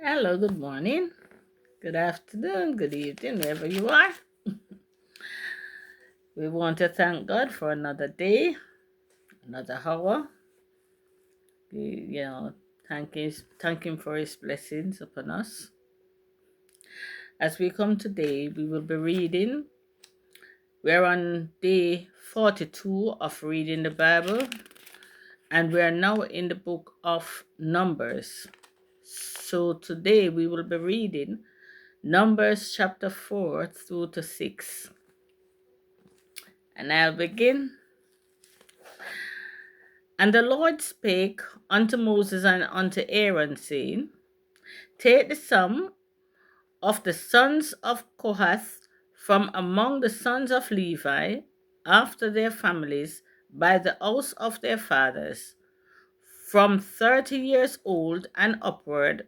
Hello, good morning, good afternoon, good evening, wherever you are. We want to thank God for another day, another hour. Thank Him for His blessings upon us. As we come today, we will be reading. We're on day 42 of reading the Bible, and we are now in the book of Numbers. So today we will be reading Numbers chapter 4 through to 6. And I'll begin. And the Lord spake unto Moses and unto Aaron, saying, Take the sum of the sons of Kohath from among the sons of Levi, after their families, by the house of their fathers, from 30 years old and upward,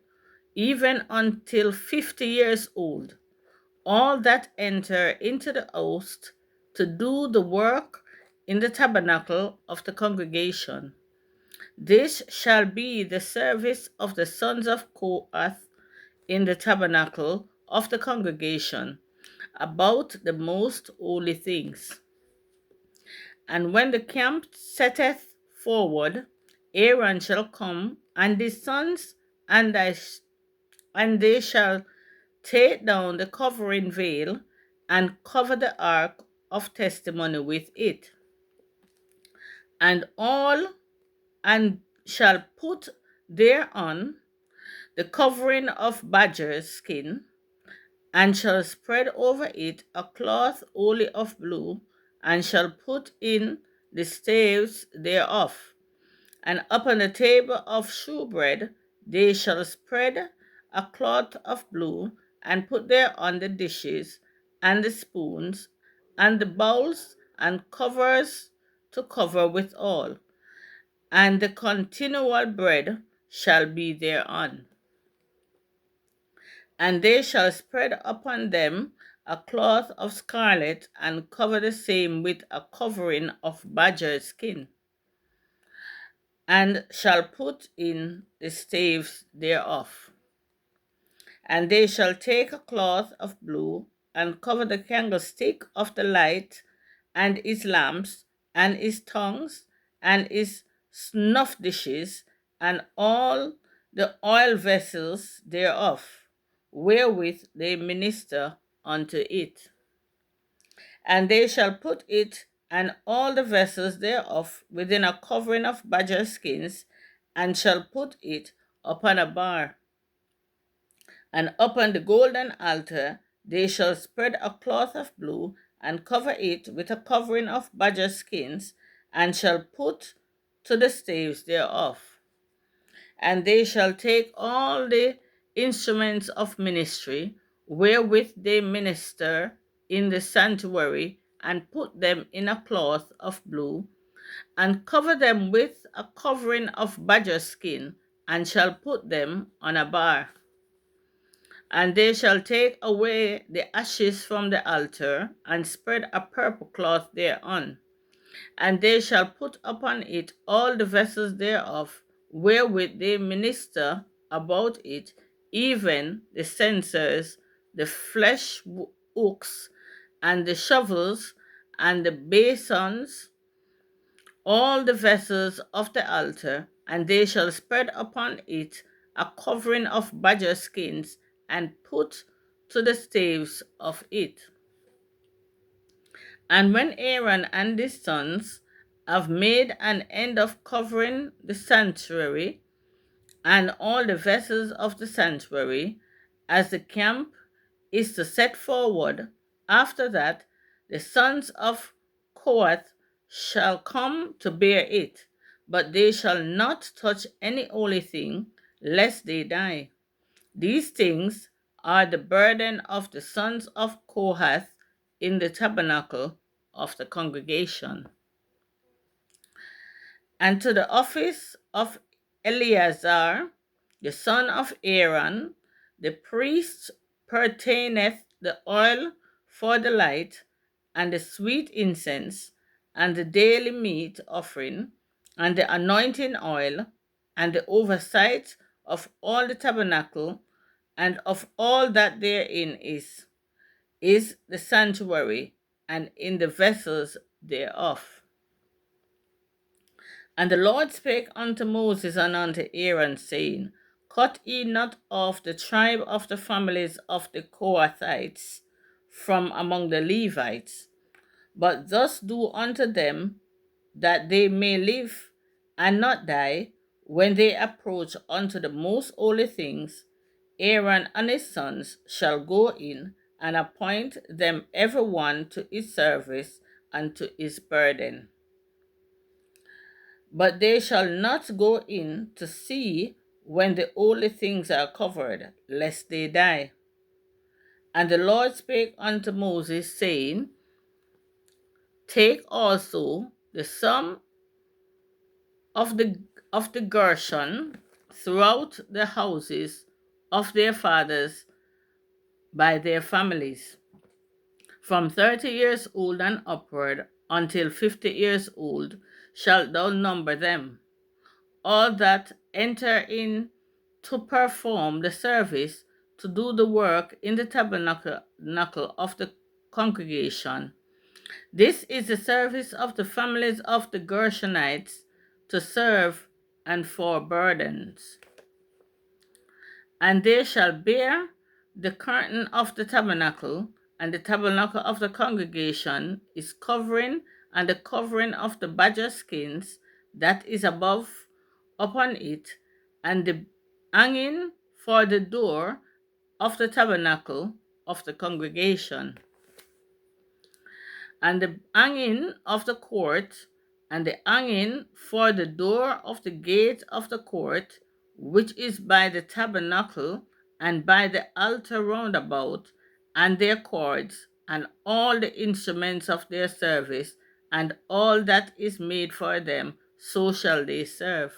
even until 50 years old, all that enter into the host to do the work in the tabernacle of the congregation. This shall be the service of the sons of Kohath in the tabernacle of the congregation, about the most holy things. And when the camp setteth forward, Aaron shall come, and his sons, and they shall take down the covering veil, and cover the ark of testimony with it. And all and shall put thereon the covering of badger's skin, and shall spread over it a cloth wholly of blue, and shall put in the staves thereof. And upon the table of shewbread they shall spread a cloth of blue, and put thereon the dishes, and the spoons, and the bowls, and covers to cover withal, and the continual bread shall be thereon. And they shall spread upon them a cloth of scarlet, and cover the same with a covering of badger skin, and shall put in the staves thereof. And they shall take a cloth of blue, and cover the candlestick of the light, and his lamps, and his tongues, and his snuff dishes, and all the oil vessels thereof, wherewith they minister unto it. And they shall put it and all the vessels thereof within a covering of badger skins, and shall put it upon a bar. And upon the golden altar they shall spread a cloth of blue, and cover it with a covering of badger skins, and shall put to the staves thereof. And they shall take all the instruments of ministry wherewith they minister in the sanctuary, and put them in a cloth of blue, and cover them with a covering of badger skin, and shall put them on a bar. And they shall take away the ashes from the altar, and spread a purple cloth thereon. And they shall put upon it all the vessels thereof, wherewith they minister about it, even the censers, the flesh hooks, and the shovels, and the basins, all the vessels of the altar. And they shall spread upon it a covering of badger skins, and put to the staves of it. And when Aaron and his sons have made an end of covering the sanctuary and all the vessels of the sanctuary, as the camp is to set forward, after that the sons of Kohath shall come to bear it, but they shall not touch any holy thing, lest they die. These things are the burden of the sons of Kohath in the tabernacle of the congregation. And to the office of Eleazar, the son of Aaron, the priest, pertaineth the oil for the light, and the sweet incense, and the daily meat offering, and the anointing oil, and the oversight of all the tabernacle, and of all that therein is the sanctuary, and in the vessels thereof. And the Lord spake unto Moses and unto Aaron, saying, Cut ye not off the tribe of the families of the Kohathites from among the Levites, but thus do unto them that they may live and not die when they approach unto the most holy things. Aaron and his sons shall go in and appoint them every one to his service and to his burden. But they shall not go in to see when the holy things are covered, lest they die. And the Lord spake unto Moses, saying, Take also the sum of the Gershon throughout the houses of their fathers by their families, from 30 years old and upward until 50 years old shalt thou number them, all that enter in to perform the service, to do the work in the tabernacle of the congregation. This is the service of the families of the Gershonites, to serve and for burdens. And they shall bear the curtain of the tabernacle, and the tabernacle of the congregation is covering, and the covering of the badger skins that is above upon it, and the hanging for the door of the tabernacle of the congregation, and the hanging of the court, and the hanging for the door of the gate of the court, which is by the tabernacle, and by the altar round about, and their cords, and all the instruments of their service, and all that is made for them, so shall they serve.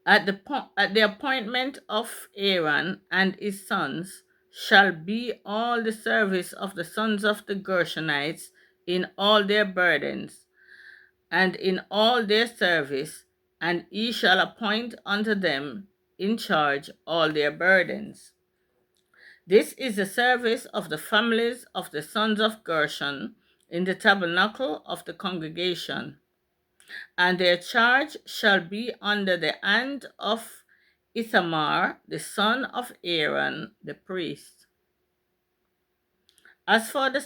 At the appointment of Aaron and his sons shall be all the service of the sons of the Gershonites in all their burdens, and in all their service, and he shall appoint unto them in charge all their burdens. This is the service of the families of the sons of Gershon in the tabernacle of the congregation, and their charge shall be under the hand of Ithamar, the son of Aaron, the priest. As for the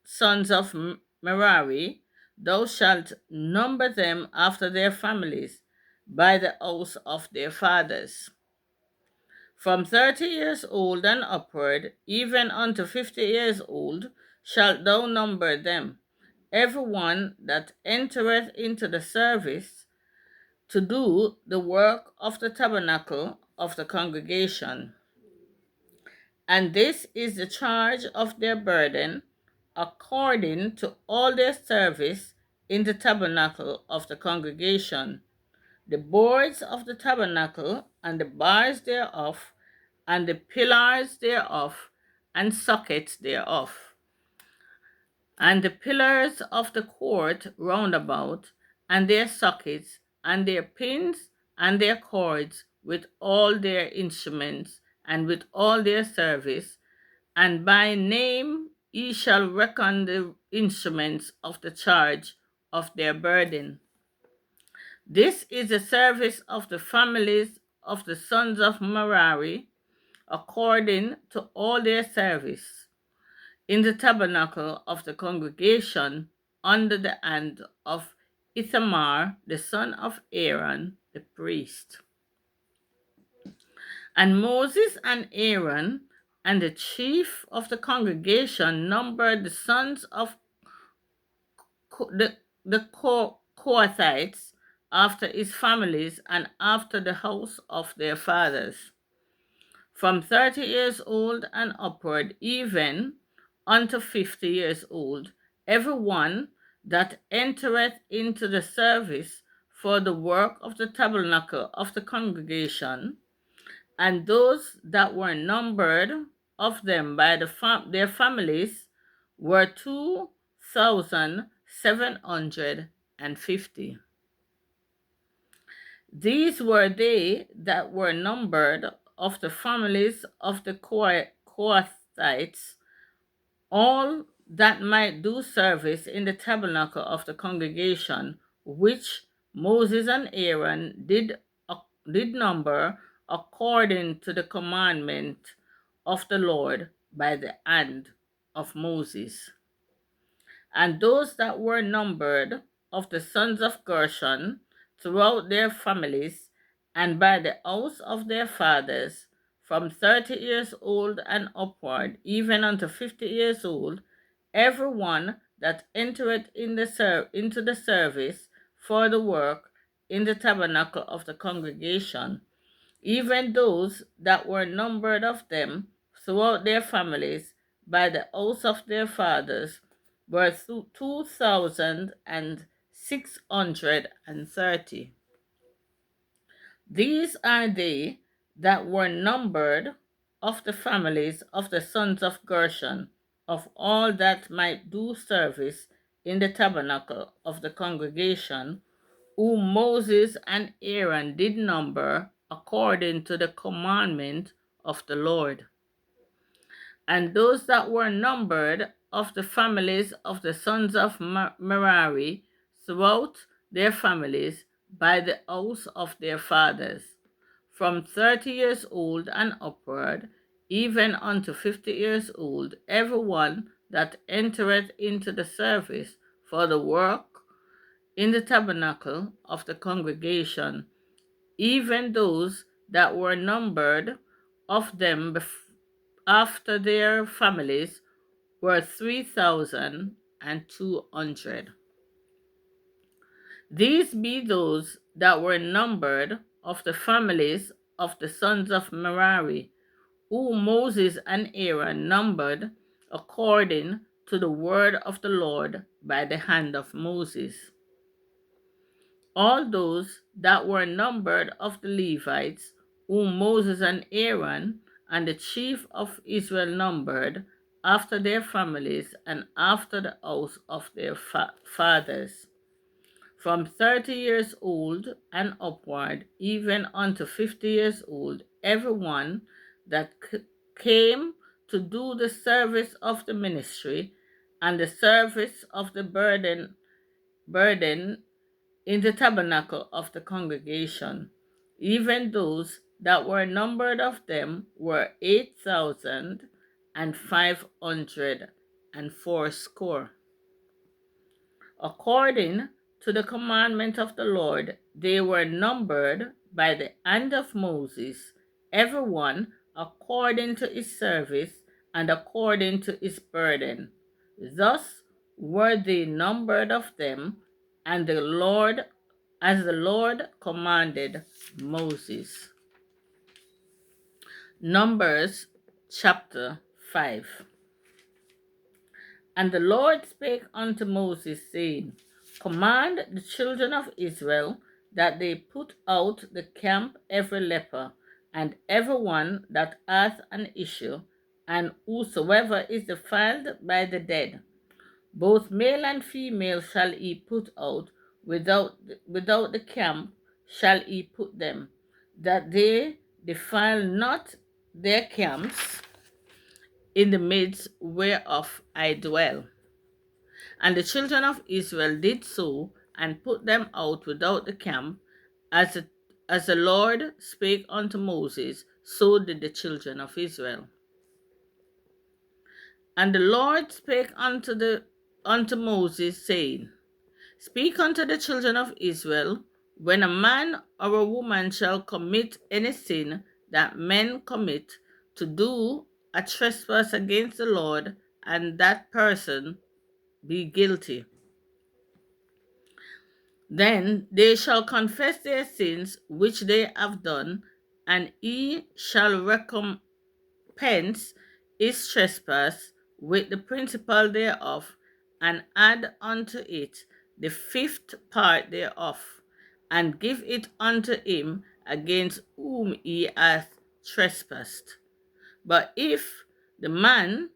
sons of Merari, thou shalt number them after their families, by the house of their fathers. From 30 years old and upward, even unto 50 years old, shalt thou number them, every one that entereth into the service, to do the work of the tabernacle of the congregation. And this is the charge of their burden, according to all their service in the tabernacle of the congregation, the boards of the tabernacle, and the bars thereof, and the pillars thereof, and sockets thereof, and the pillars of the court round about, and their sockets, and their pins, and their cords, with all their instruments, and with all their service, and by name ye shall reckon the instruments of the charge of their burden. This is the service of the families of the sons of Merari, according to all their service, in the tabernacle of the congregation, under the hand of Ithamar, the son of Aaron, the priest. And Moses and Aaron and the chief of the congregation numbered the sons of the Kohathites after his families and after the house of their fathers, from 30 years old and upward, even unto 50 years old, every one that entereth into the service for the work of the tabernacle of the congregation. And those that were numbered of them by their families were 2,750. These were they that were numbered of the families of the Kohathites, all that might do service in the tabernacle of the congregation, which Moses and Aaron did number according to the commandment of the Lord by the hand of Moses. And those that were numbered of the sons of Gershon throughout their families and by the house of their fathers, from 30 years old and upward, even unto 50 years old, every one that entereth into the service for the work in the tabernacle of the congregation, even those that were numbered of them throughout their families by the house of their fathers, were 2,630. These are they that were numbered of the families of the sons of Gershon, of all that might do service in the tabernacle of the congregation, whom Moses and Aaron did number according to the commandment of the Lord. And those that were numbered of the families of the sons of Merari throughout their families by the house of their fathers, from 30 years old and upward, even unto 50 years old, every one that entereth into the service for the work in the tabernacle of the congregation, even those that were numbered of them after their families were 3,200. These be those that were numbered of the families of the sons of Merari, whom Moses and Aaron numbered according to the word of the Lord by the hand of Moses. All those that were numbered of the Levites, whom Moses and Aaron and the chief of Israel numbered, after their families and after the house of their fathers, from 30 years old and upward, even unto 50 years old, every one that came to do the service of the ministry and the service of the burden in the tabernacle of the congregation. Even those that were numbered of them were 8,540. According to the commandment of the Lord, they were numbered by the hand of Moses, every one according to his service and according to his burden. Thus were they numbered of them, and the Lord, as the Lord commanded Moses. Numbers chapter 5. And the Lord spake unto Moses, saying, Command the children of Israel that they put out the camp every leper, and every one that hath an issue, and whosoever is defiled by the dead. Both male and female shall he put out, without the camp shall he put them, that they defile not their camps in the midst whereof I dwell. And the children of Israel did so, and put them out without the camp, as the Lord spake unto Moses, so did the children of Israel. And the Lord spake unto Moses, saying, Speak unto the children of Israel, when a man or a woman shall commit any sin that men commit, to do a trespass against the Lord, and that person be guilty. Then they shall confess their sins which they have done, and he shall recompense his trespass with the principal thereof, and add unto it the fifth part thereof, and give it unto him against whom he hath trespassed. But if the man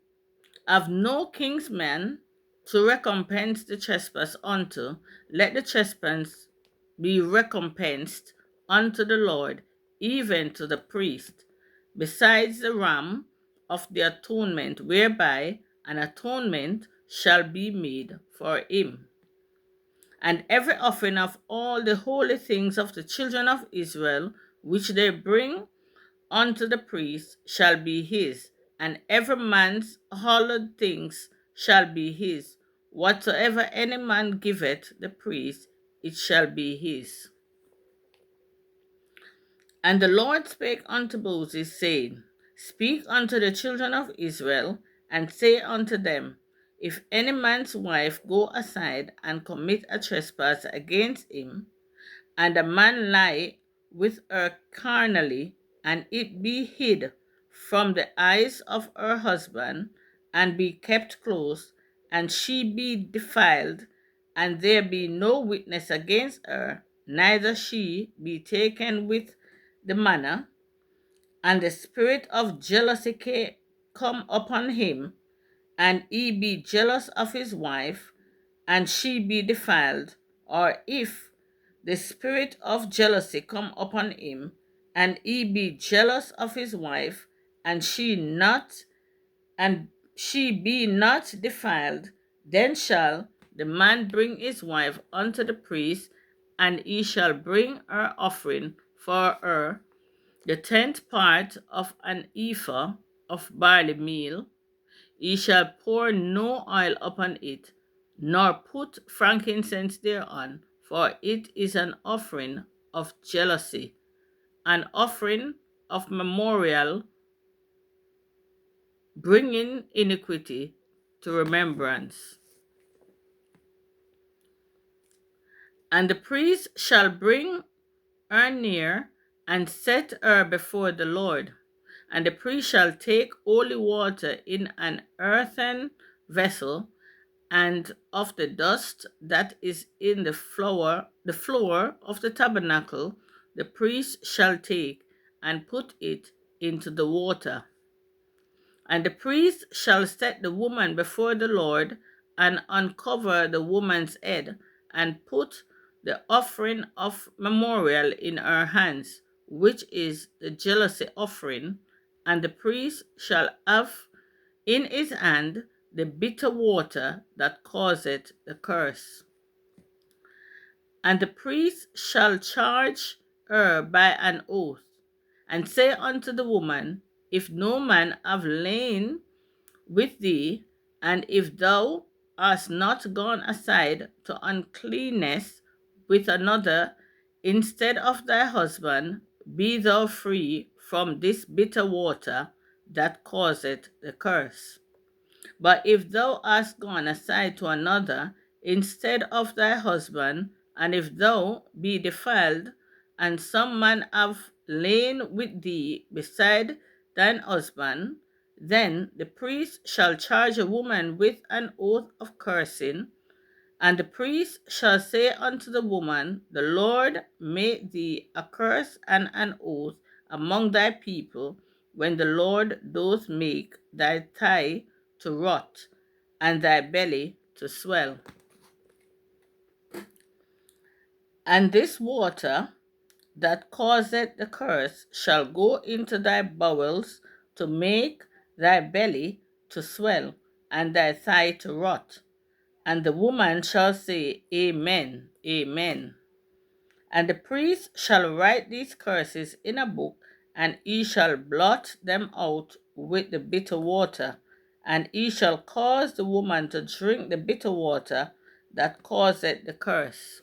have no kinsman to recompense the trespass unto, let the trespass be recompensed unto the Lord, even to the priest. besides the ram of the atonement, whereby an atonement shall be made for him. And every offering of all the holy things of the children of Israel, which they bring unto the priest, shall be his, and every man's hallowed things shall be his. Whatsoever any man giveth the priest, it shall be his. And the Lord spake unto Moses, saying, Speak unto the children of Israel, and say unto them, If any man's wife go aside and commit a trespass against him, and a man lie with her carnally, and it be hid from the eyes of her husband, and be kept close, and she be defiled, and there be no witness against her, neither she be taken with the manner, and the spirit of jealousy come upon him, and he be jealous of his wife, and she be defiled, or if the spirit of jealousy come upon him, and he be jealous of his wife, and she be not defiled, then shall the man bring his wife unto the priest, and he shall bring her offering for her, the tenth part of an ephah of barley meal. He shall pour no oil upon it, nor put frankincense thereon, for it is an offering of jealousy, an offering of memorial, bringing iniquity to remembrance. And the priest shall bring her near and set her before the Lord. And the priest shall take holy water in an earthen vessel, and of the dust that is in the floor of the tabernacle, the priest shall take and put it into the water. And the priest shall set the woman before the Lord, and uncover the woman's head, and put the offering of memorial in her hands, which is the jealousy offering. And the priest shall have in his hand the bitter water that causeth the curse. And the priest shall charge her by an oath, and say unto the woman, If no man have lain with thee, and if thou hast not gone aside to uncleanness with another instead of thy husband, be thou free from this bitter water that causeth the curse. But if thou hast gone aside to another instead of thy husband, and if thou be defiled, and some man have lain with thee beside thine husband, then the priest shall charge a woman with an oath of cursing, and the priest shall say unto the woman, The Lord make thee a curse and an oath among thy people, when the Lord doth make thy thigh to rot, and thy belly to swell. And this water that causeth the curse shall go into thy bowels to make thy belly to swell, and thy thigh to rot. And the woman shall say, Amen, Amen. And the priest shall write these curses in a book, and he shall blot them out with the bitter water, and he shall cause the woman to drink the bitter water that causeth the curse.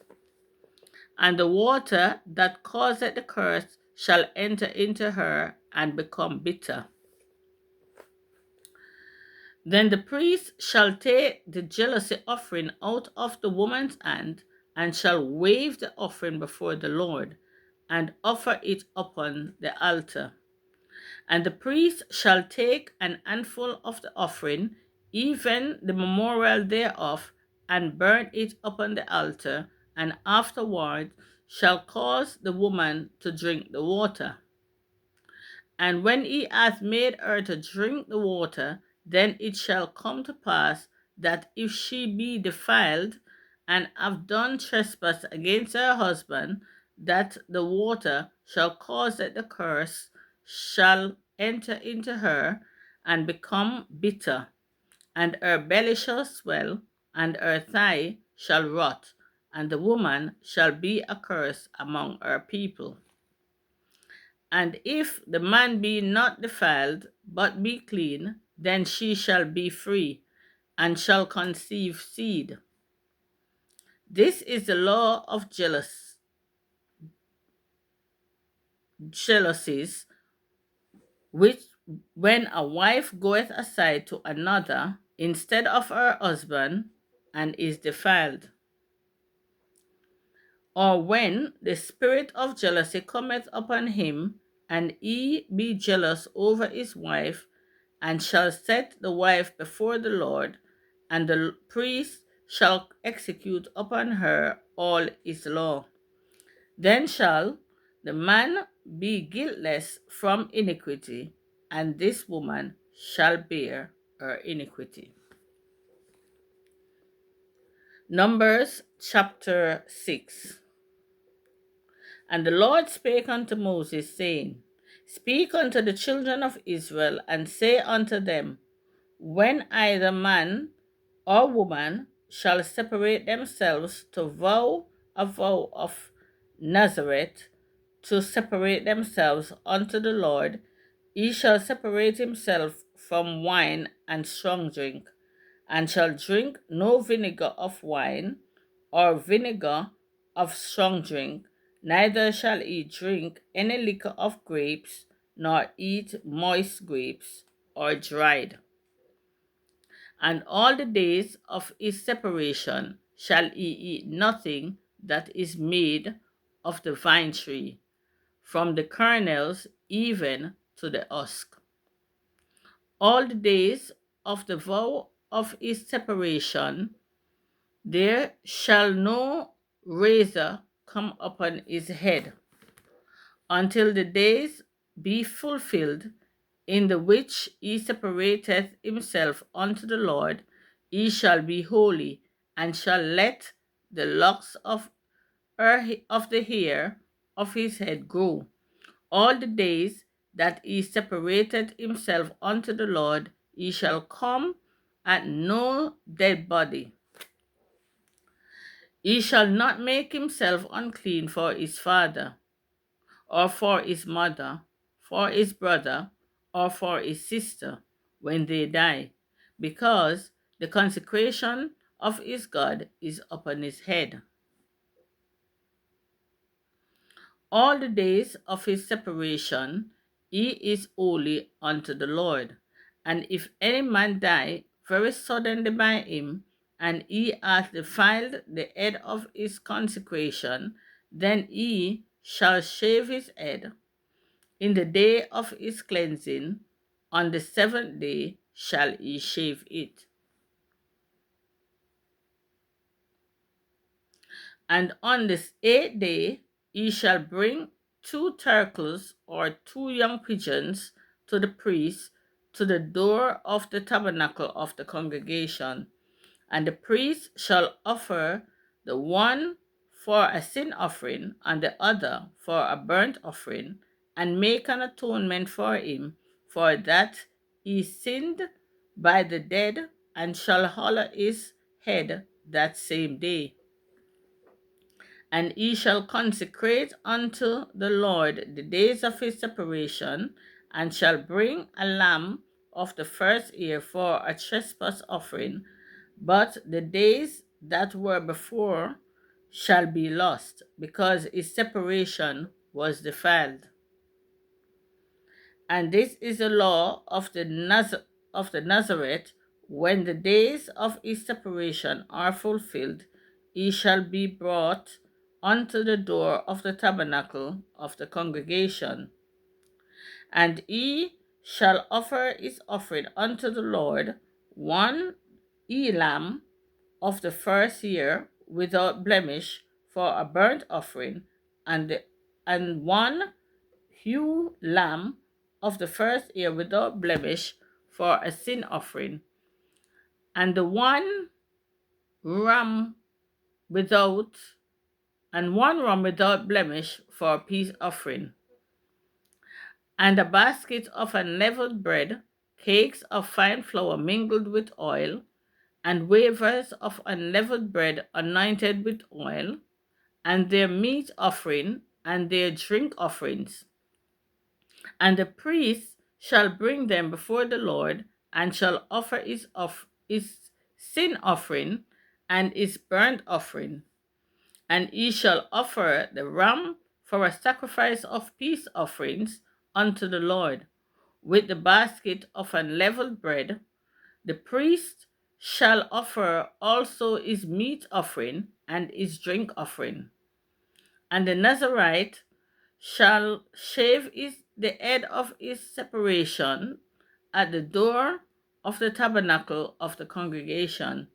And the water that causeth the curse shall enter into her and become bitter. Then the priest shall take the jealousy offering out of the woman's hand, and shall wave the offering before the Lord, and offer it upon the altar. And the priest shall take an handful of the offering, even the memorial thereof, and burn it upon the altar, and afterward shall cause the woman to drink the water. And when he hath made her to drink the water, then it shall come to pass that if she be defiled, and have done trespass against her husband, that the water shall cause that the curse shall enter into her and become bitter, and her belly shall swell, and her thigh shall rot, and the woman shall be a curse among her people. And if the man be not defiled, but be clean, then she shall be free, and shall conceive seed. This is the law of jealousies, which when a wife goeth aside to another instead of her husband, and is defiled, or when the spirit of jealousy cometh upon him, and he be jealous over his wife, and shall set the wife before the Lord, and the priest shall execute upon her all his law. Then shall the man be guiltless from iniquity, and this woman shall bear her iniquity. Numbers chapter 6. And the Lord spake unto Moses, saying, Speak unto the children of Israel, and say unto them, When either man or woman shall separate themselves to vow a vow of Nazareth, to separate themselves unto the Lord, he shall separate himself from wine and strong drink, and shall drink no vinegar of wine, or vinegar of strong drink, neither shall he drink any liquor of grapes, nor eat moist grapes, or dried. And all the days of his separation shall he eat nothing that is made of the vine tree, from the kernels even to the husk. All the days of the vow of his separation, there shall no razor come upon his head, until the days be fulfilled in the which he separateth himself unto the Lord. He shall be holy, and shall let the locks of the hair of his head grow. All the days that he separated himself unto the Lord, he shall come at no dead body. He shall not make himself unclean for his father, or for his mother, for his brother, or for his sister, when they die, because the consecration of his God is upon his head. All the days of his separation he is holy unto the Lord. And if any man die very suddenly by him, and he hath defiled the head of his consecration, then he shall shave his head in the day of his cleansing. On the seventh day shall he shave it. And on this eighth day he shall bring 2 turtles or 2 young pigeons to the priest to the door of the tabernacle of the congregation. And the priest shall offer the one for a sin offering, and the other for a burnt offering, and make an atonement for him, for that he sinned by the dead, and shall hallow his head that same day. And he shall consecrate unto the Lord the days of his separation, and shall bring a lamb of the first year for a trespass offering, but the days that were before shall be lost, because his separation was defiled. And this is the law of the Nazareth. When the days of his separation are fulfilled, he shall be brought unto the door of the tabernacle of the congregation. And he shall offer his offering unto the Lord, one ewe-lamb of the first year without blemish for a burnt offering, and one ewe lamb of the first year without blemish for a sin offering, and the ram without one ram without blemish for a peace offering. and a basket of unleavened bread, cakes of fine flour mingled with oil, and wafers of unleavened bread anointed with oil, and their meat offering and their drink offerings. And the priest shall bring them before the Lord, and shall offer his sin offering and his burnt offering. And he shall offer the ram for a sacrifice of peace offerings unto the Lord, with the basket of unleavened bread. The priest shall offer also his meat offering and his drink offering. And the Nazarite shall shave the head of his separation at the door of the tabernacle of the congregation,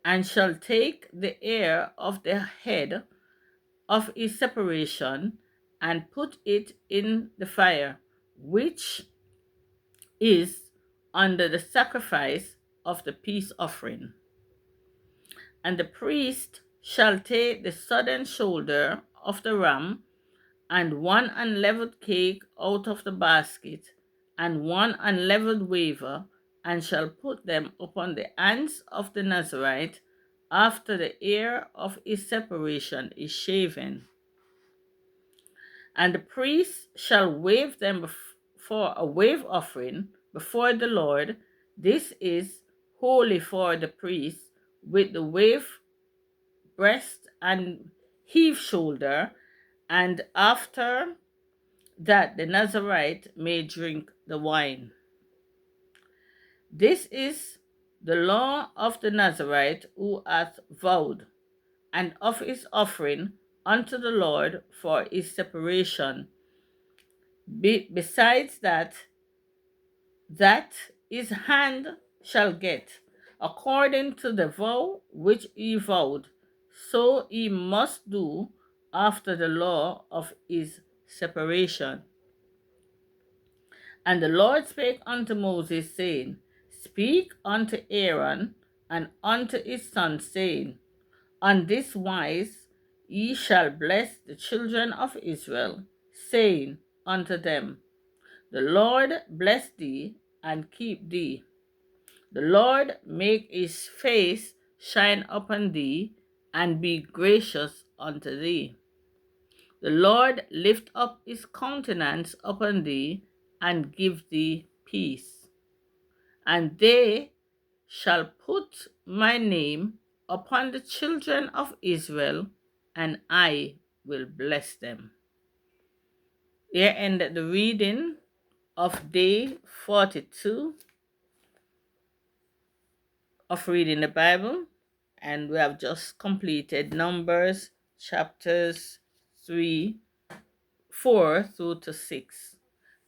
and shall take the hair of the head of his separation and put it in the fire, which is under the sacrifice of the peace offering. And the priest shall take the southern shoulder of the ram, and one unleavened cake out of the basket, and one unleavened wafer, and shall put them upon the hands of the Nazarite after the hair of his separation is shaven. And the priest shall wave them for a wave offering before the Lord. This is holy for the priest, with the wave breast and heave shoulder, and after that the Nazarite may drink the wine. This is the law of the Nazarite who hath vowed, and of his offering unto the Lord for his separation. Besides that his hand shall get, according to the vow which he vowed, so he must do after the law of his separation. And the Lord spake unto Moses, saying, Speak unto Aaron and unto his sons, saying, On this wise ye shall bless the children of Israel, saying unto them, The Lord bless thee and keep thee. The Lord make his face shine upon thee and be gracious unto thee. The Lord lift up his countenance upon thee and give thee peace. And they shall put my name upon the children of Israel, and I will bless them. Here ended the reading of day 42 of reading the Bible, and we have just completed Numbers chapters 4 through to 6.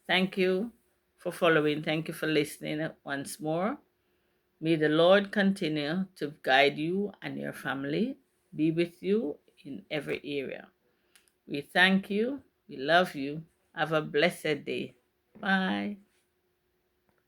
Thank you for following. Thank you for listening once more. May the Lord continue to guide you and your family, be with you in every area. We thank you. We love you. Have a blessed day. Bye.